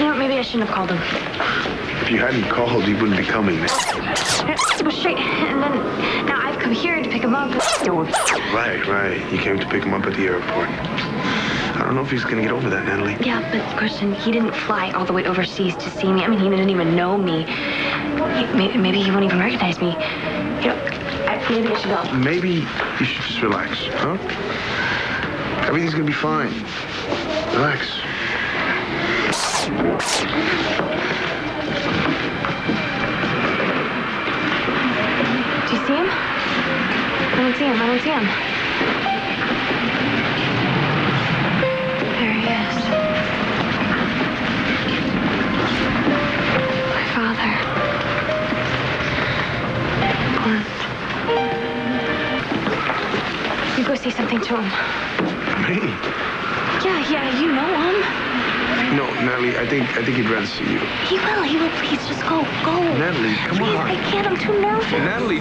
You know, maybe I shouldn't have called him. If you hadn't called, he wouldn't be coming. It was straight, and then now I've come here to pick him up. Right. You came to pick him up at the airport. I don't know if he's going to get over that, Natalie. Yeah, but Christian, he didn't fly all the way overseas to see me. I mean, he didn't even know me. Maybe he won't even recognize me. You know, maybe I should go. Maybe you should just relax, huh? Everything's going to be fine. Relax. Do you see him? I don't see him. There he is. My father. Clint. You go say something to him. Me? Yeah, you know him. No, Natalie, I think he'd rather see you. He will. Please, just go. Natalie, come Please, on. I can't. I'm too nervous. Natalie.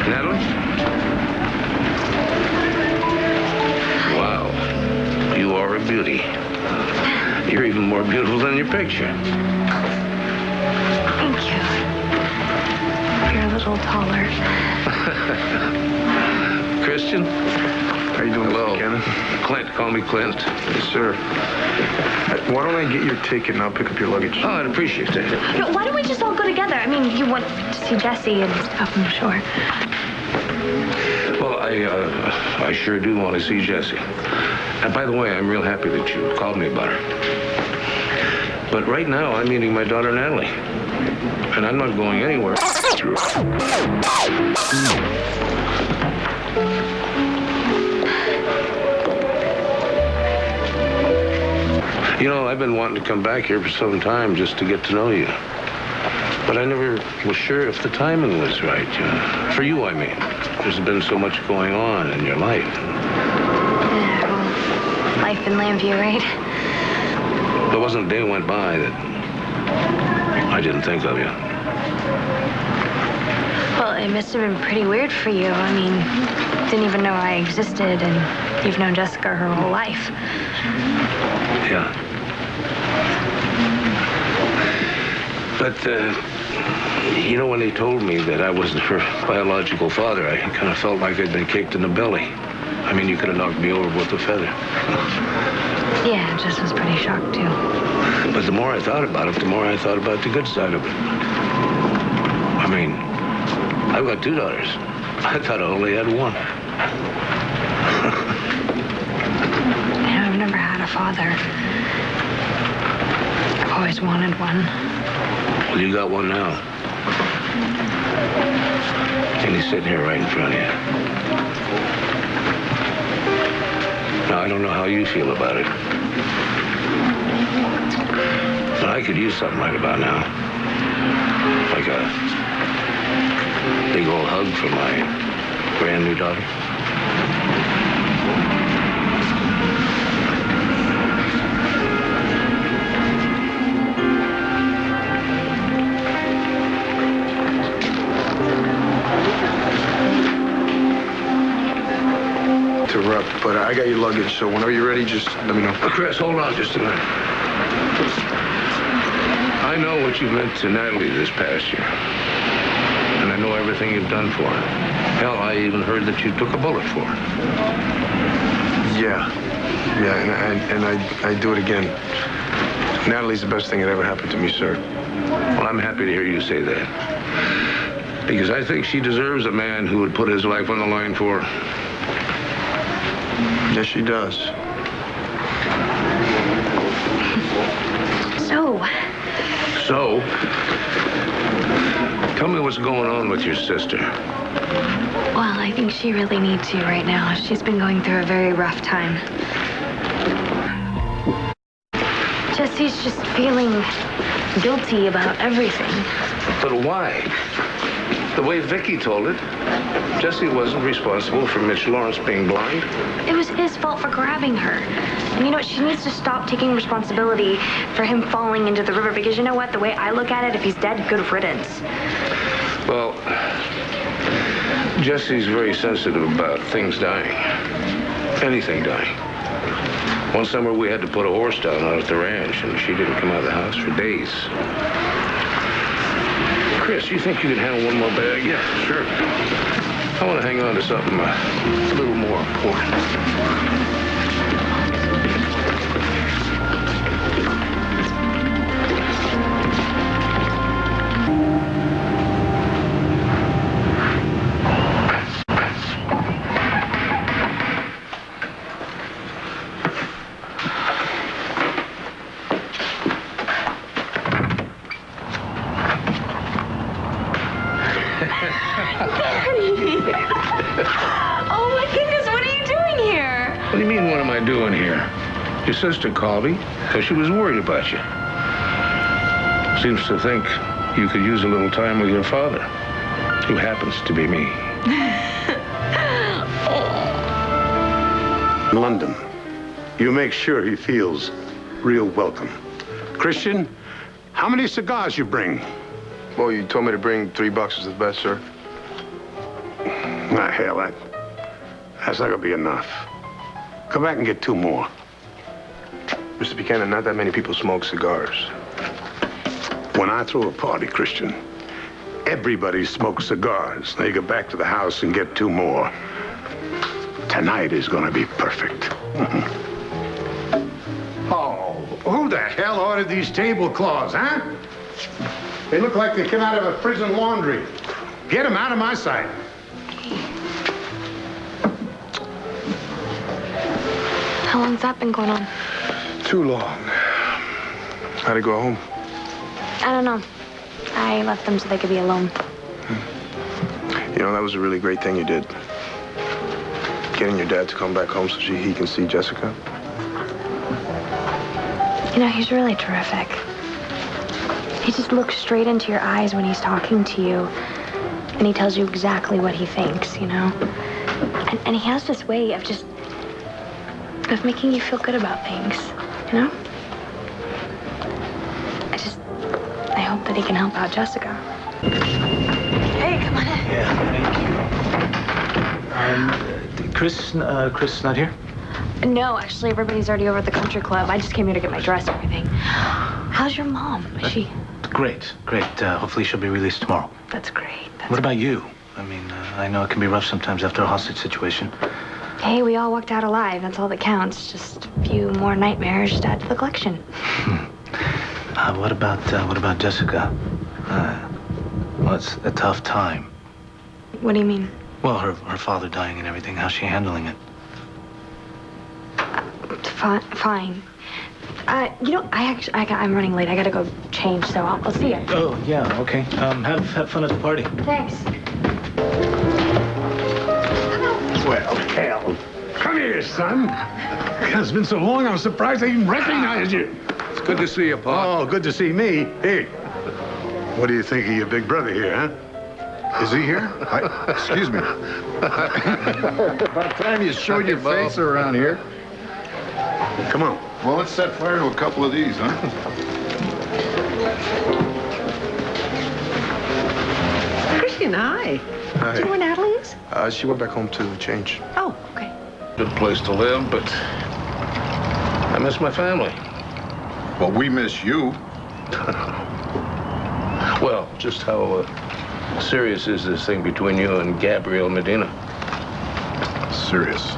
Natalie? Wow. You are a beauty. You're even more beautiful than your picture. Thank you. You're a little taller. Christian? How you doing, Hello. Kenneth? Clint, call me Clint. Yes, sir. Why don't I get your ticket and I'll pick up your luggage? Oh, I'd appreciate that. No, why don't we just all go together? I mean, you want to see Jessie and stuff, I'm sure. Well, I sure do want to see Jessie. And by the way, I'm real happy that you called me about her. But right now, I'm meeting my daughter, Natalie. And I'm not going anywhere. You know, I've been wanting to come back here for some time just to get to know you. But I never was sure if the timing was right. For you, I mean. There's been so much going on in your life. Yeah, well, life in Lambview, right? There wasn't a day went by that I didn't think of you. Well, it must have been pretty weird for you. I mean, didn't even know I existed, and you've known Jessica her whole life. Yeah. But, you know, when they told me that I wasn't her biological father, I kind of felt like I'd been kicked in the belly. I mean, you could have knocked me over with a feather. Yeah, Jess was pretty shocked, too. But the more I thought about it, the more I thought about the good side of it. I mean, I've got 2 daughters. I thought I only had 1. I've never had a father. I've always wanted one. Well, you got one now. And he's sitting here right in front of you. Now, I don't know how you feel about it. But I could use something right about now. Like a big old hug from my brand new daughter. But I got your luggage, so whenever you're ready, just let me know. Chris, hold on just a minute. I know what you meant to Natalie this past year. And I know everything you've done for her. Hell, I even heard that you took a bullet for her. Yeah, and I'd do it again. Natalie's the best thing that ever happened to me, sir. Well, I'm happy to hear you say that. Because I think she deserves a man who would put his life on the line for her. Yes, she does. So, tell me what's going on with your sister. Well, I think she really needs you right now. She's been going through a very rough time. Jessie's just feeling guilty about everything. But why? The way Viki told it, Jessie wasn't responsible for Mitch Lawrence being blind. It was his fault for grabbing her. And you know what? She needs to stop taking responsibility for him falling into the river, because you know what? The way I look at it, if he's dead, good riddance. Well, Jessie's very sensitive about things dying. Anything dying. One summer we had to put a horse down out at the ranch, and she didn't come out of the house for days. Chris, you think you can handle one more bag? Yeah, sure. I want to hang on to something a little more important. Oh my goodness, what are you doing here? What do you mean, what am I doing here? Your sister called me because she was worried about you. Seems to think you could use a little time with your father, who happens to be me. London. You make sure he feels real welcome. Christian, how many cigars you bring? Well, you told me to bring 3 boxes of the best, sir. Ah, hell, that's not gonna be enough. Come back and get 2 more. Mr. Buchanan, not that many people smoke cigars. When I throw a party, Christian, everybody smokes cigars. Now you go back to the house and get 2 more. Tonight is gonna be perfect. Oh, who the hell ordered these tablecloths, huh? They look like they came out of a prison laundry. Get them out of my sight. How long's that been going on? Too long. How'd it go home? I don't know. I left them so they could be alone. You know, that was a really great thing you did. Getting your dad to come back home so he can see Jessica. You know, he's really terrific. He just looks straight into your eyes when he's talking to you. And he tells you exactly what he thinks, you know? And he has this way of just... of making you feel good about things, you know? I hope that he can help out Jessica. Hey, come on in. Yeah, thank you. Chris not here? No, actually, everybody's already over at the country club. I just came here to get my dress and everything. How's your mom? Is she... Great. Hopefully she'll be released tomorrow. That's great. What about you? I mean, I know it can be rough sometimes after a hostage situation. Hey, we all walked out alive. That's all that counts. Just a few more nightmares to add to the collection. What about Jessica? Well, it's a tough time. What do you mean? Well, her father dying and everything. How's she handling it? Fine. You know, I'm running late. I gotta go change, so I'll see you. Oh, yeah, okay. Have fun at the party. Thanks. Well, hell. Come here, son. It's been so long, I'm surprised I even recognized you. It's good to see you, Pa. Oh, good to see me. Hey, what do you think of your big brother here, huh? Is he here? Excuse me. About time you showed your face around here. Come on. Well, let's set fire to a couple of these, huh? Christian, hi. Hi. Do you know where Natalie is? She went back home to change. Oh, okay. Good place to live, but I miss my family. Well, we miss you. Well, just how serious is this thing between you and Gabrielle Medina? Serious.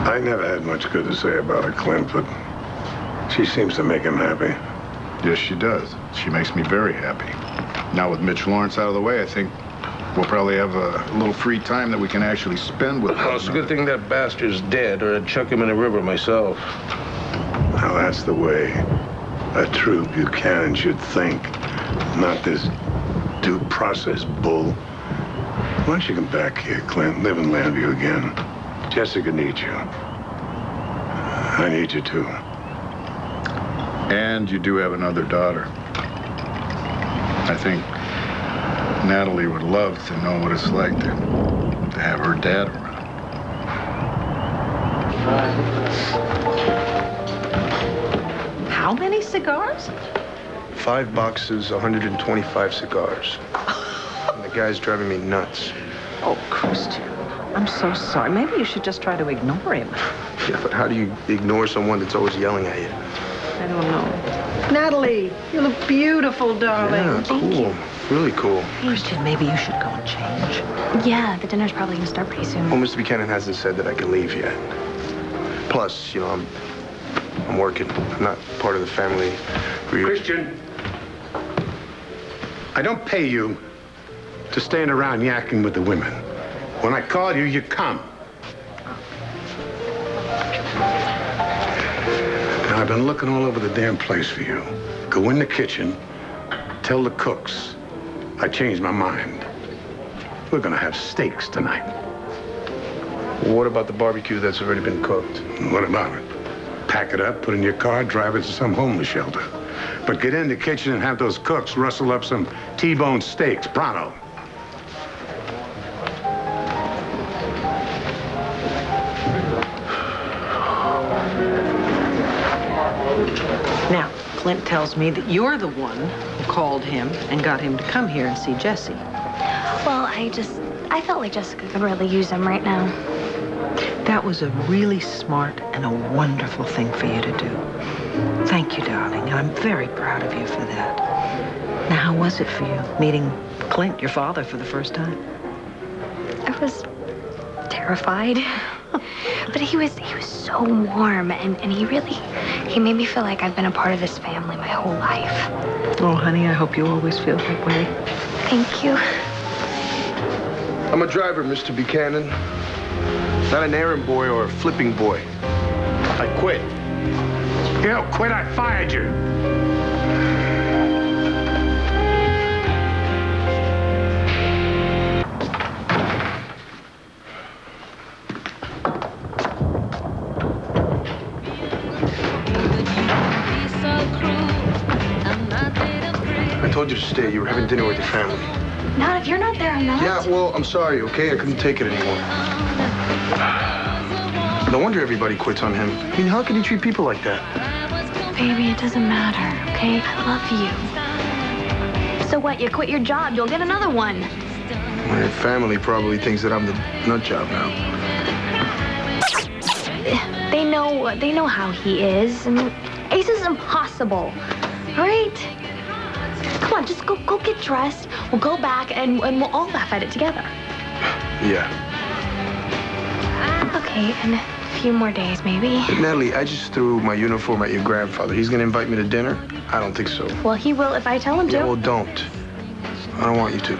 I never had much good to say about her, Clint, but she seems to make him happy. Yes, she does. She makes me very happy. Now with Mitch Lawrence out of the way, I think we'll probably have a little free time that we can actually spend with Oh, it's a good thing that bastard's dead, or I'd chuck him in a river myself. Now, that's the way a true Buchanan should think, not this due process bull. Why don't you come back here, Clint, live in Landview again? Jessica needs you. I need you, too. And you do have another daughter. I think Natalie would love to know what it's like to have her dad around. How many cigars? 5 boxes, 125 cigars. And the guy's driving me nuts. Oh, Christian, I'm so sorry. Maybe you should just try to ignore him. Yeah, but how do you ignore someone that's always yelling at you? I don't know. Natalie, you look beautiful, darling. Yeah, cool. Really cool. Christian, maybe you should go and change. Yeah, the dinner's probably gonna start pretty soon. Well, Mr. Buchanan hasn't said that I can leave yet. Plus, you know, I'm working. I'm not part of the family. Christian, I don't pay you to stand around yakking with the women. When I call you, you come. Now, I've been looking all over the damn place for you. Go in the kitchen, tell the cooks I changed my mind. We're gonna have steaks tonight. What about the barbecue that's already been cooked? What about it? Pack it up, put it in your car, drive it to some homeless shelter. But get in the kitchen and have those cooks rustle up some T-bone steaks, pronto. Now, Clint tells me that you're the one who called him and got him to come here and see Jessie. Well, I felt like Jessica could really use him right now. That was a really smart and a wonderful thing for you to do. Thank you, darling, and I'm very proud of you for that. Now, how was it for you, meeting Clint, your father, for the first time? I was terrified. But he was so warm, and he made me feel like I've been a part of this family my whole life. Oh, honey, I hope you always feel that way. Thank you. I'm a driver, Mr. Buchanan. Not an errand boy or a flipping boy. I quit. You don't quit, I fired you. I told you to stay. You were having dinner with your family. Not if you're not there, I'm not. Yeah, well, I'm sorry, okay? I couldn't take it anymore. No wonder everybody quits on him. I mean, how can he treat people like that? Baby, it doesn't matter, okay? I love you. So what, you quit your job, you'll get another one. My family probably thinks that I'm the nut job now. They know how he is. I mean, Ace is impossible, all right? Come on, just go get dressed. We'll go back and we'll all laugh at it together. Yeah. Okay, in a few more days, maybe. Natalie, I just threw my uniform at your grandfather. He's gonna invite me to dinner? I don't think so. Well, he will if I tell him to. Yeah, well, don't. I don't want you to.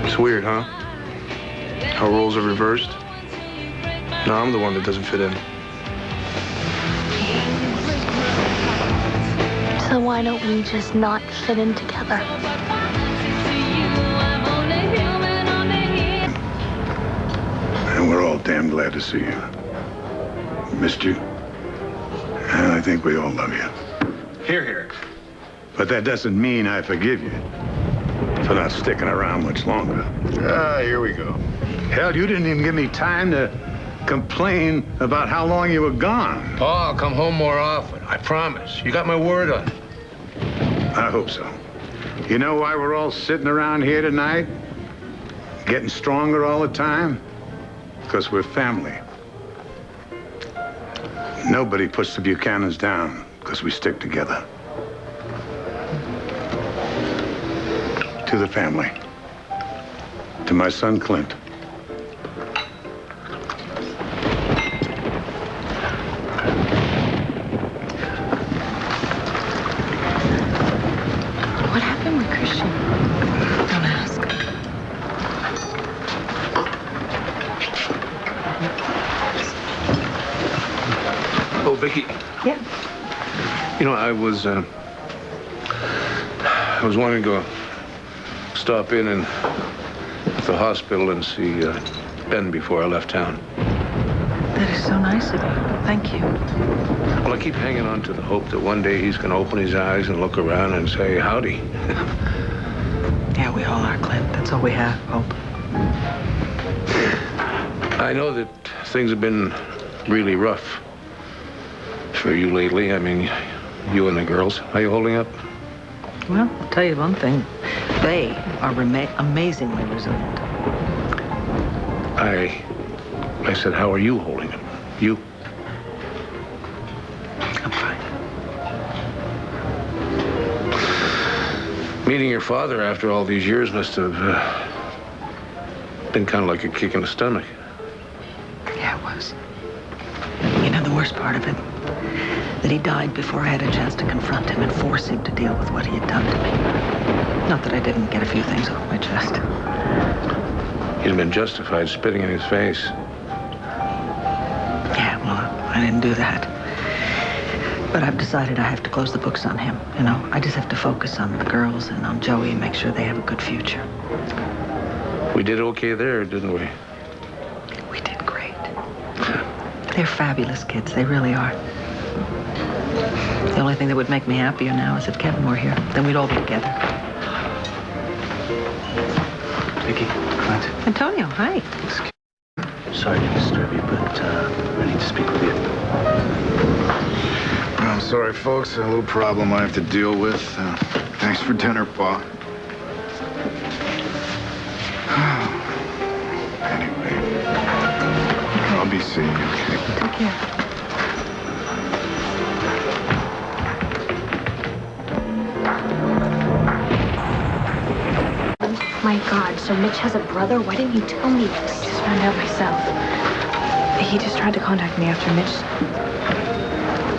It's weird, huh? How roles are reversed. Now I'm the one that doesn't fit in. So why don't we just not fit in together? And we're all damn glad to see you. Missed you. And I think we all love you. Here, here. But that doesn't mean I forgive you for not sticking around much longer. Here we go. Hell, you didn't even give me time to complain about how long you were gone. Paul, I'll come home more often. I promise. You got my word on it. I hope so. You know why we're all sitting around here tonight? Getting stronger all the time? Because we're family. Nobody puts the Buchanans down because we stick together. To the family. To my son, Clint. What happened with Christian? Don't ask. Oh, Viki. Yeah. You know, I was wanting to go stop in and the hospital and see Ben before I left town. That is so nice of you. Thank you. Well, I keep hanging on to the hope that one day he's going to open his eyes and look around and say, howdy. Yeah, we all are, Clint. That's all we have, hope. I know that things have been really rough for you lately. I mean, you and the girls. Are you holding up? Well, I'll tell you one thing. They are amazingly resilient. I I said, how are you holding him? You? I'm fine. Meeting your father after all these years must have been kind of like a kick in the stomach. Yeah, it was. You know, the worst part of it, that he died before I had a chance to confront him and force him to deal with what he had done to me. Not that I didn't get a few things off my chest. You'd have been justified spitting in his face. Yeah, well, I didn't do that. But I've decided I have to close the books on him, you know. I just have to focus on the girls and on Joey and make sure they have a good future. We did okay there, didn't we? We did great. They're fabulous kids, they really are. The only thing that would make me happier now is if Kevin were here. Then we'd all be together. Viki, Clint. Antonio, hi. Sorry to disturb you, but I need to speak with you. I'm sorry, folks. A little problem I have to deal with. Thanks for dinner, Pa. Anyway, I'll be seeing you, okay? Take care. My God, so Mitch has a brother? Why didn't you tell me this? I just found out myself. He just tried to contact me after Mitch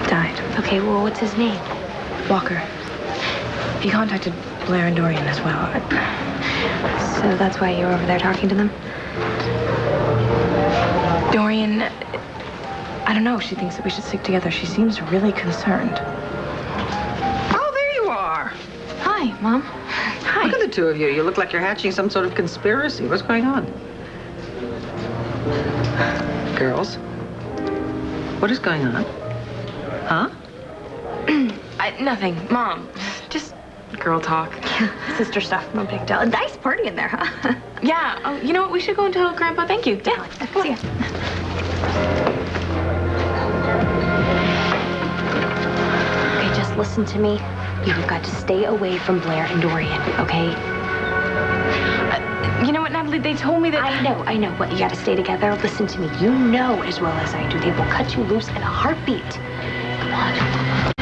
died. Okay, well, what's his name? Walker. He contacted Blair and Dorian as well. So that's why you were over there talking to them? Dorian, I don't know. She thinks that we should stick together. She seems really concerned. Oh, there you are. Hi, Mom. Hi. Look at the two of you. You look like you're hatching some sort of conspiracy. What's going on? Girls? What is going on? Huh? Nothing, Mom. Just girl talk. Sister stuff, no big deal. Nice party in there, huh? Yeah. Oh, you know what? We should go and tell Grandpa thank you. Yeah. See ya. Okay, just listen to me. You've got to stay away from Blair and Dorian, okay? You know what, Natalie? They told me that... I know, but you gotta stay together. Listen to me. You know as well as I do, they will cut you loose in a heartbeat. Come on.